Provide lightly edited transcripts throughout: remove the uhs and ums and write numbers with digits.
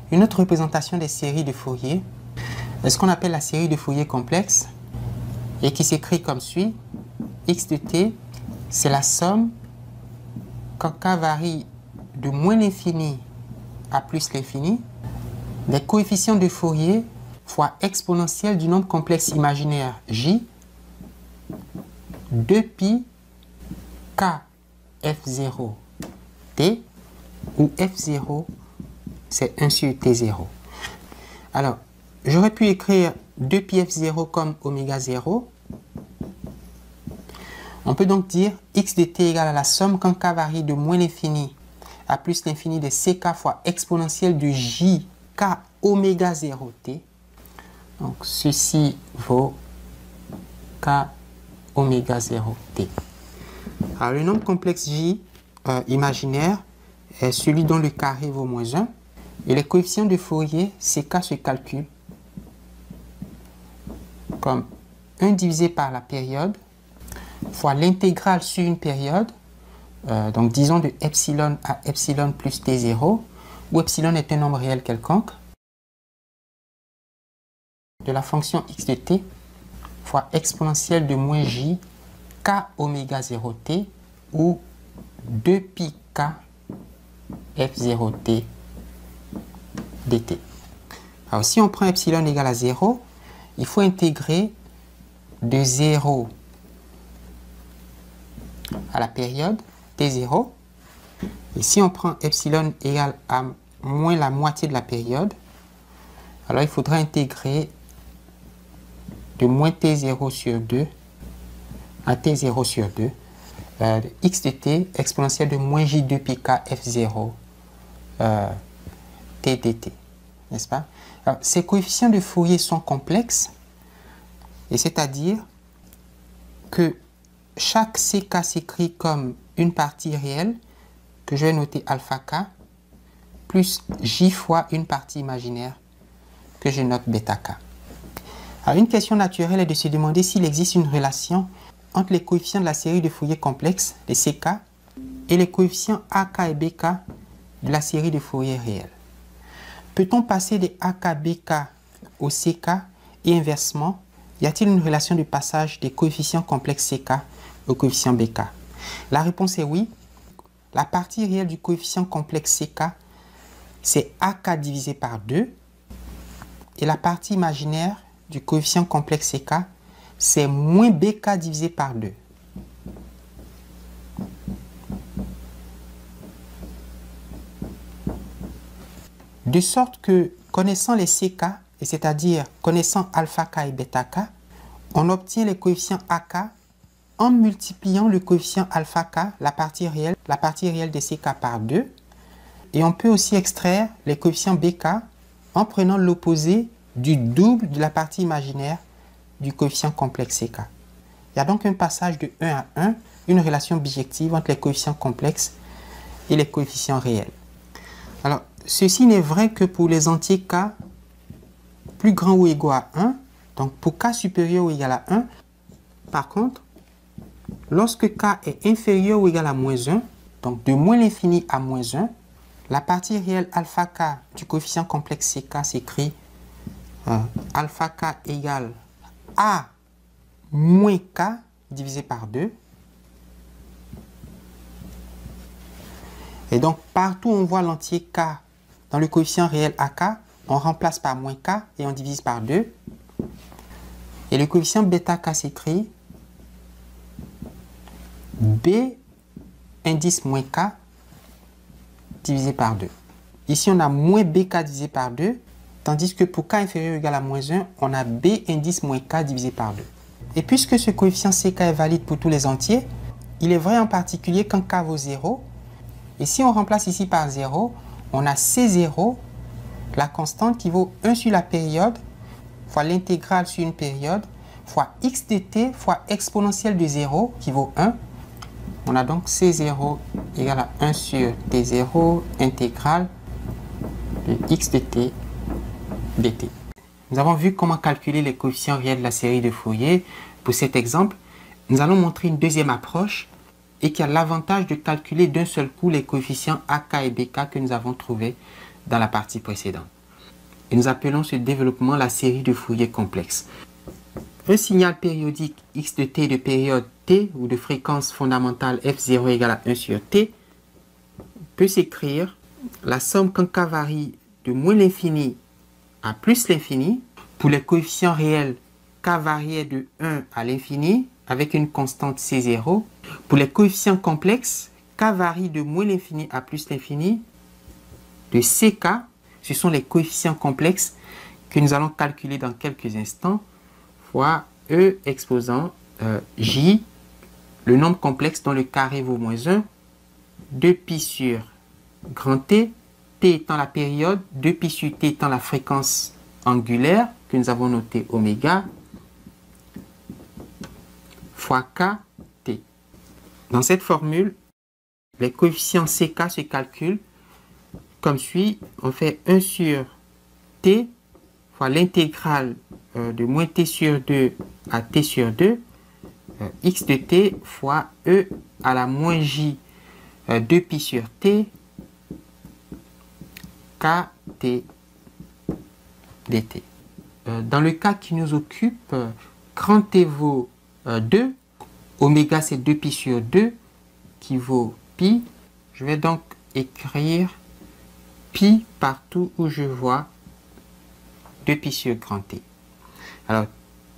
Une autre représentation des séries de Fourier est ce qu'on appelle la série de Fourier complexe et qui s'écrit comme suit. X de t, c'est la somme quand k varie de moins l'infini à plus l'infini des coefficients de Fourier fois exponentielle du nombre complexe imaginaire j 2pi k f0 t où f0 c'est 1 sur t0. Alors, j'aurais pu écrire 2pi f0 comme oméga 0. On peut donc dire x de t égale à la somme quand k varie de moins l'infini à plus l'infini de ck fois exponentielle de j k oméga 0 t. Donc, ceci vaut k oméga 0 t. Alors, le nombre complexe j imaginaire est celui dont le carré vaut moins 1. Et les coefficients de Fourier, ck se calculent comme 1 divisé par la période fois l'intégrale sur une période, donc disons de epsilon à epsilon plus t0, où epsilon est un nombre réel quelconque, de la fonction x de t fois exponentielle de moins j k oméga 0 t, ou 2pi k f0 t dt. Alors si on prend epsilon égale à 0, il faut intégrer de 0 à la période t0. Et si on prend epsilon égale à moins la moitié de la période, alors il faudra intégrer de moins t0 sur 2 à t0 sur 2 de x de t exponentielle de moins j2pi k f0 t dt, n'est-ce pas? Alors, ces coefficients de Fourier sont complexes, et c'est-à-dire que chaque ck s'écrit comme une partie réelle, que je vais noter alpha k, plus j fois une partie imaginaire, que je note bêta k. Alors, une question naturelle est de se demander s'il existe une relation entre les coefficients de la série de Fourier complexe, les ck, et les coefficients ak et bk de la série de Fourier réelle. Peut-on passer des ak, bk au ck et inversement? Y a-t-il une relation de passage des coefficients complexes ck au coefficient bk? La réponse est oui. La partie réelle du coefficient complexe ck, c'est ak divisé par 2. Et la partie imaginaire du coefficient complexe ck, c'est moins bk divisé par 2. De sorte que, connaissant les ck, et c'est-à-dire connaissant alpha k et bêta k, on obtient les coefficients ak en multipliant le coefficient alpha k, la partie réelle des ck par 2. Et on peut aussi extraire les coefficients bk en prenant l'opposé du double de la partie imaginaire du coefficient complexe ck. Il y a donc un passage de 1 à 1, une relation bijective entre les coefficients complexes et les coefficients réels. Alors, ceci n'est vrai que pour les entiers k plus grand ou égaux à 1. Donc, pour k supérieur ou égal à 1, par contre, lorsque k est inférieur ou égal à moins 1, donc de moins l'infini à moins 1, la partie réelle alpha k du coefficient complexe ck s'écrit alpha k égale a moins k divisé par 2. Et donc, partout où on voit l'entier k dans le coefficient réel ak, on remplace par moins k et on divise par 2. Et le coefficient bêta k s'écrit b indice moins k divisé par 2. Ici, on a moins bk divisé par 2, tandis que pour k inférieur ou égal à moins 1, on a b indice moins k divisé par 2. Et puisque ce coefficient ck est valide pour tous les entiers, il est vrai en particulier quand k vaut 0. Et si on remplace ici par 0, on a C0, la constante qui vaut 1 sur la période, fois l'intégrale sur une période, fois x de t, fois exponentielle de 0, qui vaut 1. On a donc C0 égale à 1 sur t0, intégrale de x de t dt. Nous avons vu comment calculer les coefficients réels de la série de Fourier. Pour cet exemple, nous allons montrer une deuxième approche et qui a l'avantage de calculer d'un seul coup les coefficients ak et bk que nous avons trouvés dans la partie précédente. Et nous appelons ce développement la série de Fourier complexe. Un signal périodique x de t de période t ou de fréquence fondamentale f0 égale à 1 sur t peut s'écrire la somme quand k varie de moins l'infini à plus l'infini pour les coefficients réels k variait de 1 à l'infini avec une constante C0. Pour les coefficients complexes, k varie de moins l'infini à plus l'infini de ck. Ce sont les coefficients complexes que nous allons calculer dans quelques instants, fois E exposant J, le nombre complexe dont le carré vaut moins 1, 2π sur grand T, T étant la période, 2π sur T étant la fréquence angulaire, que nous avons noté oméga, fois kt. Dans cette formule, les coefficients ck se calculent comme suit. On fait 1 sur t fois l'intégrale de moins t sur 2 à t sur 2, x de t fois e à la moins j 2π sur t, kt dt. Dans le cas qui nous occupe, grand T vaut 2, oméga c'est 2π sur 2 qui vaut pi. Je vais donc écrire pi partout où je vois 2π sur grand T. Alors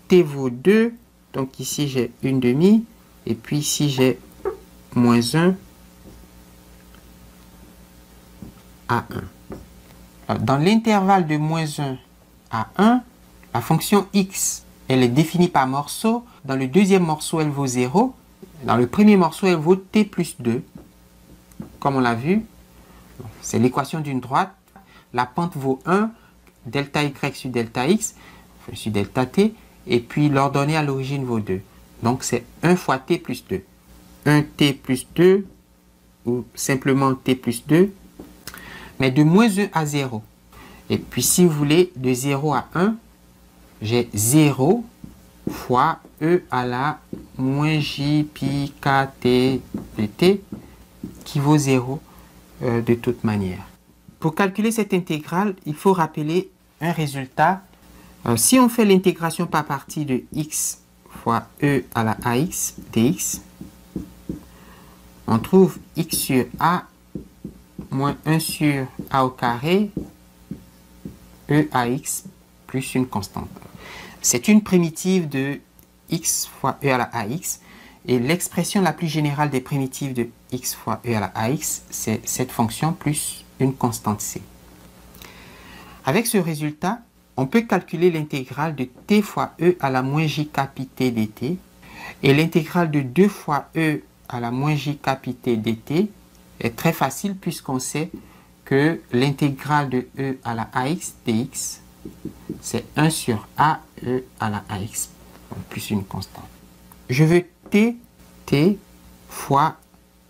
T vaut 2, donc ici j'ai une demi, et puis ici j'ai moins 1 à 1. Alors, dans l'intervalle de moins 1 à 1, la fonction x, elle est définie par morceau. Dans le deuxième morceau, elle vaut 0. Dans le premier morceau, elle vaut t plus 2. Comme on l'a vu, c'est l'équation d'une droite. La pente vaut 1, delta y sur delta x, sur delta t, et puis l'ordonnée à l'origine vaut 2. Donc c'est 1 fois t plus 2. 1t plus 2, ou simplement t plus 2, mais de moins 1 à 0. Et puis si vous voulez, de 0 à 1, j'ai 0 fois e à la moins j pi kt dt qui vaut 0 de toute manière. Pour calculer cette intégrale, il faut rappeler un résultat. Si on fait l'intégration par partie de x fois e à la ax dx, on trouve x sur a moins 1 sur a au carré e à x plus une constante. C'est une primitive de x fois e à la ax, et l'expression la plus générale des primitives de x fois e à la ax, c'est cette fonction plus une constante c. Avec ce résultat, on peut calculer l'intégrale de t fois e à la moins j pi t dt, et l'intégrale de 2 fois e à la moins j pi t dt est très facile puisqu'on sait que l'intégrale de e à la ax dx, c'est 1 sur a e à la ax, plus une constante. Je veux t fois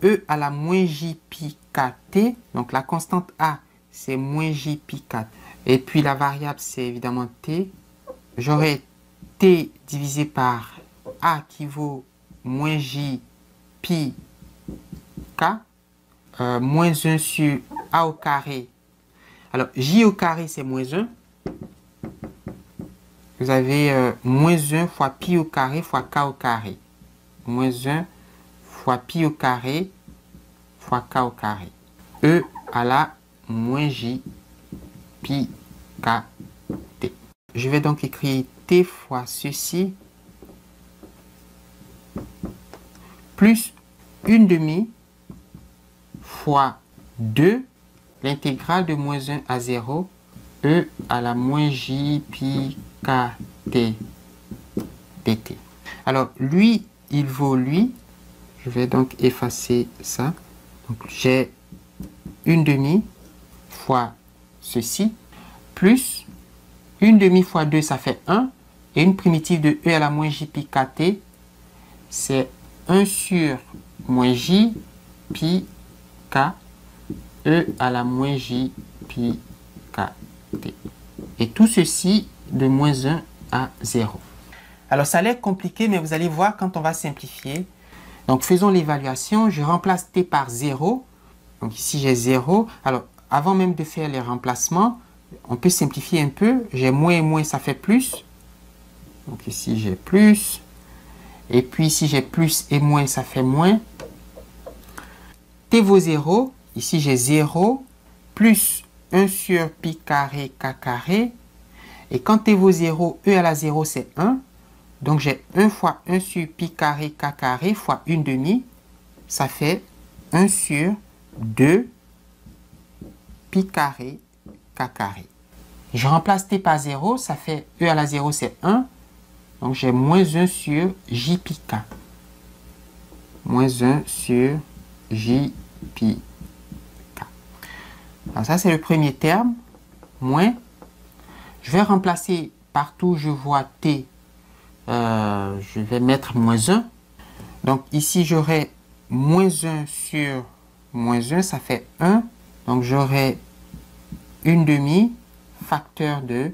e à la moins j pi kt, donc la constante a, c'est moins j pi kt, et puis la variable, c'est évidemment t. J'aurai t divisé par a qui vaut moins j pi k, moins 1 sur a au carré. Alors, j au carré, c'est moins 1. Vous avez moins 1 fois pi au carré fois k au carré. Moins 1 fois pi au carré fois k au carré. E à la moins j pi k t. Je vais donc écrire t fois ceci plus une demi fois 2, l'intégrale de moins 1 à 0, e à la moins j pi k t dt. Alors, lui, il vaut lui. Je vais donc effacer ça. Donc, j'ai une demi fois ceci, plus une demi fois 2, ça fait 1. Et une primitive de e à la moins j pi k t, c'est 1 sur moins j pi k e à la moins j pi k t. Et tout ceci de moins 1 à 0. Alors ça a l'air compliqué, mais vous allez voir quand on va simplifier. Donc faisons l'évaluation. Je remplace t par 0. Donc ici j'ai 0. Alors avant même de faire les remplacements, On peut simplifier un peu. J'ai moins et moins, ça fait plus. Donc ici, j'ai plus. Et puis ici, j'ai plus et moins, ça fait moins. T vaut 0. Ici, j'ai 0 plus 1 sur pi carré k carré. Et quand t vaut 0, e à la 0, c'est 1. Donc, j'ai 1 fois 1 sur pi carré k carré fois 1 demi. Ça fait 1 sur 2 pi carré k carré. Je remplace t par 0, ça fait e à la 0, c'est 1. Donc, j'ai moins 1 sur j pi k. Moins 1 sur j pi k. Alors, ça, c'est le premier terme. Moins. Je vais remplacer partout où je vois t. Je vais mettre moins 1. Donc, ici, j'aurai moins 1 sur moins 1, ça fait 1. Donc, j'aurai 1 demi facteur de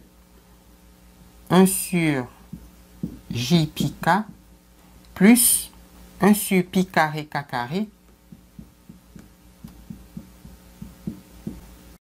1 sur j pi k plus 1 sur pi carré k carré